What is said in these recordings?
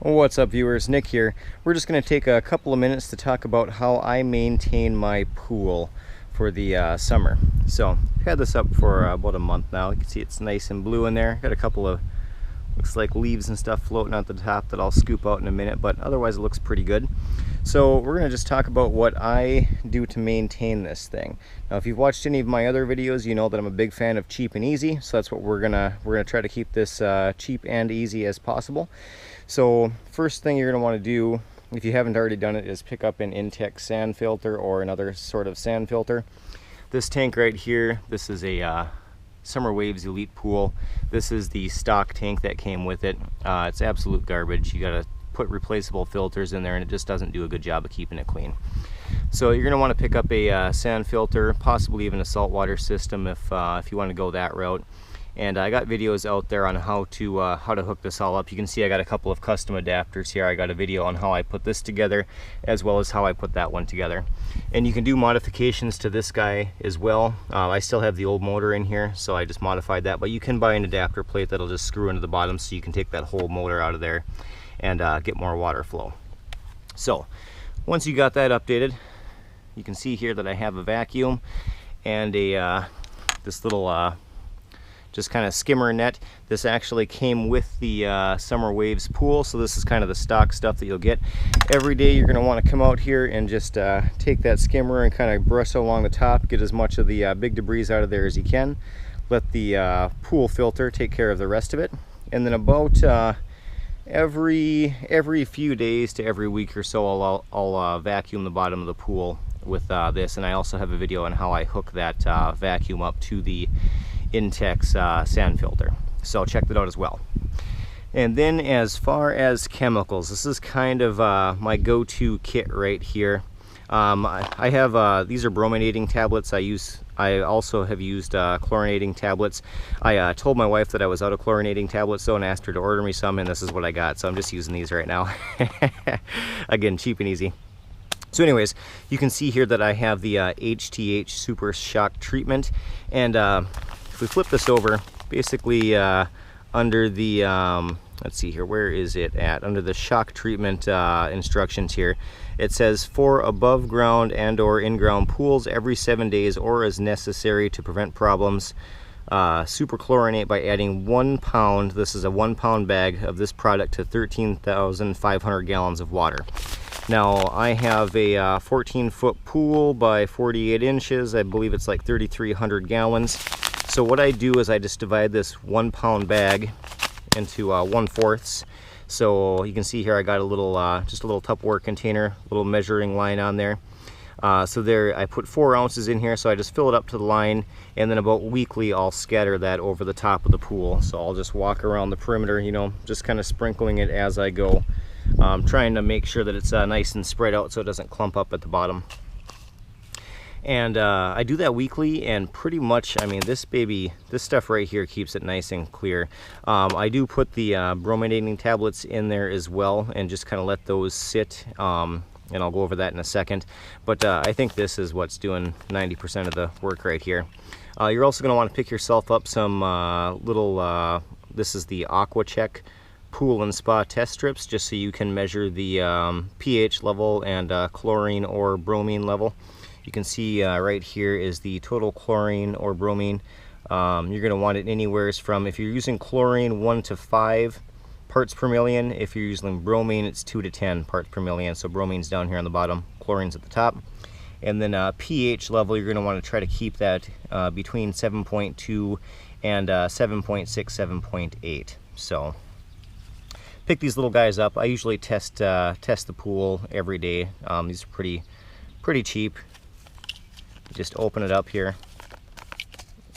What's up, viewers? Nick here. We're just going to take a couple of minutes to talk about how I maintain my pool for the summer. So I've had this up for about a month now. You can see it's nice and blue in there. Got a couple of looks like leaves and stuff floating at the top that I'll scoop out in a minute, but otherwise it looks pretty good. So we're going to just talk about what I do to maintain this thing. Now, if you've watched any of my other videos, you know that I'm a big fan of cheap and easy, so that's what we're gonna try to keep this cheap and easy as possible. So first thing you're going to want to do, if you haven't already done it, is pick up an Intex sand filter or another sort of sand filter. This tank right here, this is a Summer Waves Elite Pool. This is the stock tank that came with it. It's absolute garbage. You gotta put replaceable filters in there and it just doesn't do a good job of keeping it clean. So you're gonna want to pick up a sand filter, possibly even a saltwater system if you want to go that route. And I got videos out there on how to hook this all up. You can see I got a couple of custom adapters here. I got a video on how I put this together as well as how I put that one together. And you can do modifications to this guy as well. I still have the old motor in here, so I just modified that. But you can buy an adapter plate that'll just screw into the bottom so you can take that whole motor out of there and get more water flow. So once you got that updated, you can see here that I have a vacuum and this little just kind of skimmer net. This actually came with the Summer Waves pool, so this is kind of the stock stuff that you'll get. Every day you're going to want to come out here and just take that skimmer and kind of brush along the top, get as much of the big debris out of there as you can. Let the pool filter take care of the rest of it, and then about every few days to every week or so I'll vacuum the bottom of the pool with this. And I also have a video on how I hook that vacuum up to the Intex sand filter, so check that out as well. And then as far as chemicals, this is kind of my go-to kit right here. I have these are brominating tablets. I also have used chlorinating tablets. I told my wife that I was out of chlorinating tablets though and asked her to order me some, and this is what I got, so I'm just using these right now. Again, cheap and easy. So anyways, you can see here that I have the HTH Super Shock Treatment, and if we flip this over, basically under the, let's see here, where is it at? Under the shock treatment instructions here, it says for above ground and or in-ground pools every 7 days or as necessary to prevent problems, super chlorinate by adding 1 pound, this is a 1 pound bag of this product to 13,500 gallons of water. Now I have a 14-foot pool by 48 inches. I believe it's like 3,300 gallons. So what I do is I just divide this 1 pound bag into 1/4. So you can see here I got a little, just a little Tupperware container, little measuring line on there. So there I put 4 ounces in here, so I just fill it up to the line, and then about weekly I'll scatter that over the top of the pool. So I'll just walk around the perimeter, you know, just kind of sprinkling it as I go. Trying to make sure that it's nice and spread out so it doesn't clump up at the bottom. And I do that weekly, and pretty much, I mean, this stuff right here keeps it nice and clear. I do put the brominating tablets in there as well and just kind of let those sit, and I'll go over that in a second. But I think this is what's doing 90% of the work right here. You're also going to want to pick yourself up some this is the Aqua Check Pool and Spa test strips, just so you can measure the pH level and chlorine or bromine level. You can see right here is the total chlorine or bromine. You're going to want it anywhere from, if you're using chlorine, 1 to 5 parts per million. If you're using bromine, it's 2 to 10 parts per million. So bromine's down here on the bottom, chlorine's at the top. And then pH level, you're going to want to try to keep that between 7.2 and 7.6, 7.8. So pick these little guys up. I usually test the pool every day. These are pretty cheap. Just open it up here.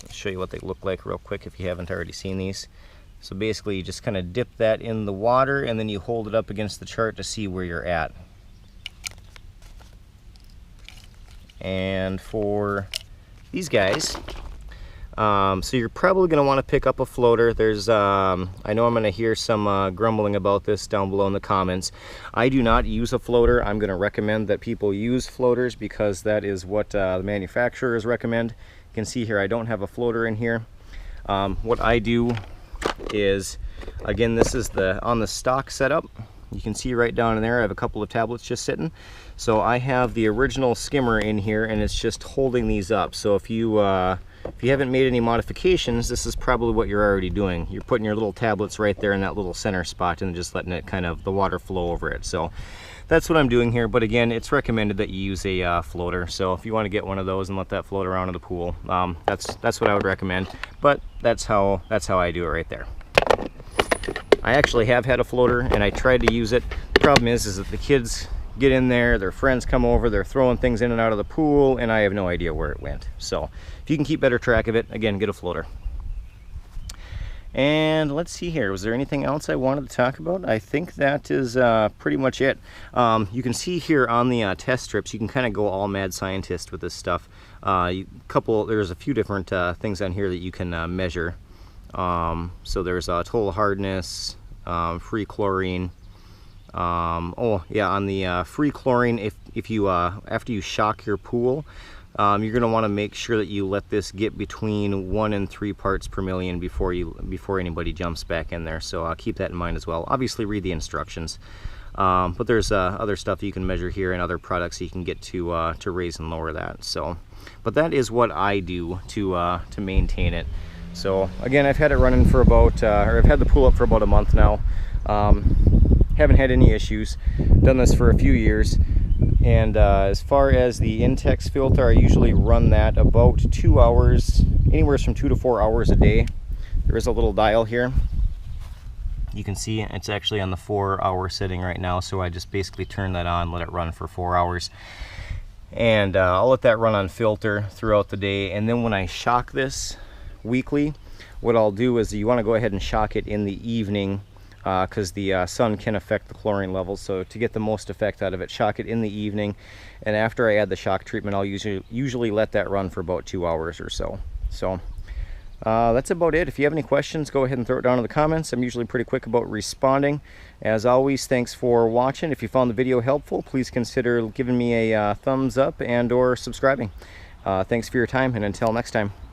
I'll show you what they look like real quick if you haven't already seen these. So basically you just kind of dip that in the water and then you hold it up against the chart to see where you're at. And for these guys, so you're probably going to want to pick up a floater. There's, I know I'm going to hear some grumbling about this down below in the comments. I do not use a floater. I'm going to recommend that people use floaters because that is what the manufacturers recommend. You can see here I don't have a floater in here. What I do is, again, this is on the stock setup. You can see right down in there I have a couple of tablets just sitting. So I have the original skimmer in here, and it's just holding these up. So if you haven't made any modifications, this is probably what you're already doing. You're putting your little tablets right there in that little center spot and just letting it kind of, the water flow over it. So that's what I'm doing here. But again, it's recommended that you use a floater. So if you want to get one of those and let that float around in the pool, that's what I would recommend. But that's how I do it right there. I actually have had a floater and I tried to use it. The problem is that the kids get in there, their friends come over, they're throwing things in and out of the pool, and I have no idea where it went. So if you can keep better track of it, again, get a floater. And let's see here, was there anything else I wanted to talk about? I think that is pretty much it. You can see here on the test strips, you can kind of go all mad scientist with this stuff. There's a few different things on here that you can measure. So there's total hardness, free chlorine. Oh yeah, on the free chlorine, if you after you shock your pool, you're going to want to make sure that you let this get between 1 and 3 parts per million before anybody jumps back in there. So keep that in mind as well. Obviously read the instructions. But there's other stuff you can measure here and other products you can get to raise and lower that. So, but that is what I do to maintain it. So again, I've had it running for about, or I've had the pool up for about a month now. Haven't had any issues. Done this for a few years. And as far as the Intex filter, I usually run that about 2 hours, anywhere from 2 to 4 hours a day. There is a little dial here. You can see it's actually on the 4-hour setting right now, so I just basically turn that on, let it run for 4 hours. And I'll let that run on filter throughout the day. And then when I shock this weekly, what I'll do is you want to go ahead and shock it in the evening, because the sun can affect the chlorine levels. So to get the most effect out of it, shock it in the evening, and after I add the shock treatment, I'll usually let that run for about 2 hours or so. So that's about it. If you have any questions, go ahead and throw it down in the comments. I'm usually pretty quick about responding. As always, thanks for watching. If you found the video helpful, please consider giving me a thumbs up and or subscribing. Thanks for your time, and until next time.